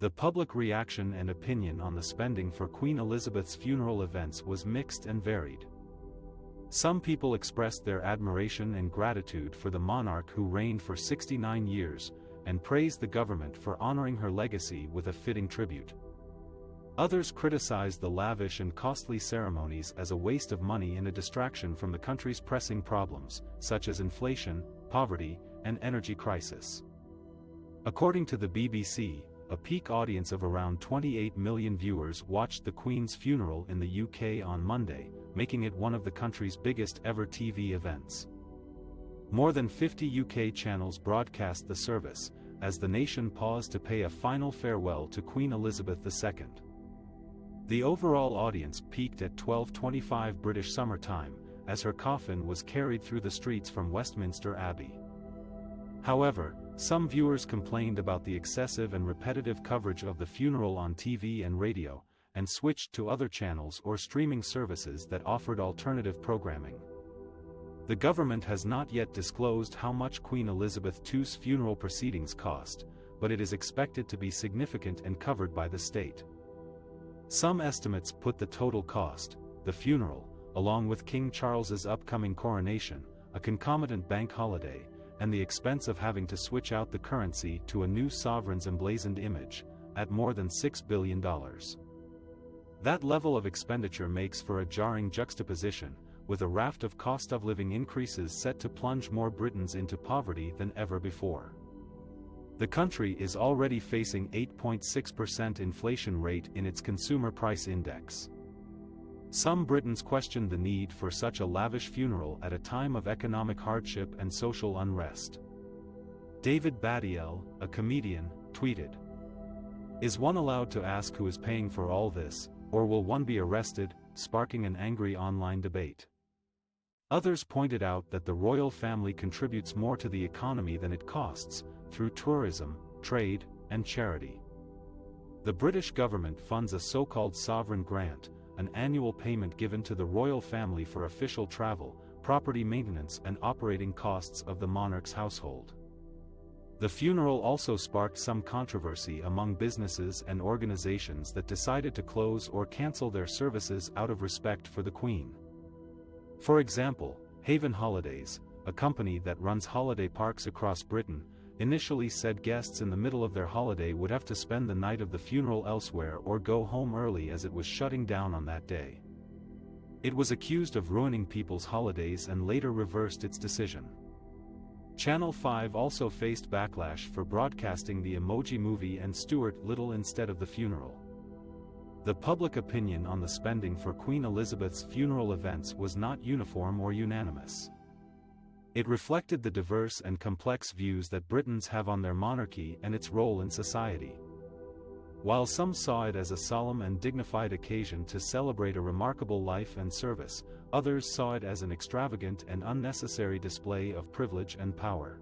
The public reaction and opinion on the spending for Queen Elizabeth's funeral events was mixed and varied. Some people expressed their admiration and gratitude for the monarch who reigned for 69 years, and praised the government for honoring her legacy with a fitting tribute. Others criticized the lavish and costly ceremonies as a waste of money and a distraction from the country's pressing problems, such as inflation, poverty, and energy crisis. According to the BBC, a peak audience of around 28 million viewers watched the Queen's funeral in the UK on Monday, making it one of the country's biggest ever TV events. More than 50 UK channels broadcast the service, as the nation paused to pay a final farewell to Queen Elizabeth II. The overall audience peaked at 12:25 British Summer Time, as her coffin was carried through the streets from Westminster Abbey. However, some viewers complained about the excessive and repetitive coverage of the funeral on TV and radio, and switched to other channels or streaming services that offered alternative programming. The government has not yet disclosed how much Queen Elizabeth II's funeral proceedings cost, but it is expected to be significant and covered by the state. Some estimates put the total cost, the funeral, along with King Charles's upcoming coronation, a concomitant bank holiday, and the expense of having to switch out the currency to a new sovereign's emblazoned image, at more than $6 billion. That level of expenditure makes for a jarring juxtaposition, with a raft of cost-of-living increases set to plunge more Britons into poverty than ever before. The country is already facing 8.6% inflation rate in its consumer price index. Some Britons questioned the need for such a lavish funeral at a time of economic hardship and social unrest. David Baddiel, a comedian, tweeted, "Is one allowed to ask who is paying for all this, or will one be arrested?" sparking an angry online debate. Others pointed out that the royal family contributes more to the economy than it costs, through tourism, trade, and charity. The British government funds a so-called sovereign grant, an annual payment given to the royal family for official travel, property maintenance and operating costs of the monarch's household. The funeral also sparked some controversy among businesses and organizations that decided to close or cancel their services out of respect for the Queen. For example, Haven Holidays, a company that runs holiday parks across Britain, initially said guests in the middle of their holiday would have to spend the night of the funeral elsewhere or go home early as it was shutting down on that day. It was accused of ruining people's holidays and later reversed its decision. Channel 5 also faced backlash for broadcasting the Emoji Movie and Stuart Little instead of the funeral. The public opinion on the spending for Queen Elizabeth's funeral events was not uniform or unanimous. It reflected the diverse and complex views that Britons have on their monarchy and its role in society. While some saw it as a solemn and dignified occasion to celebrate a remarkable life and service, others saw it as an extravagant and unnecessary display of privilege and power.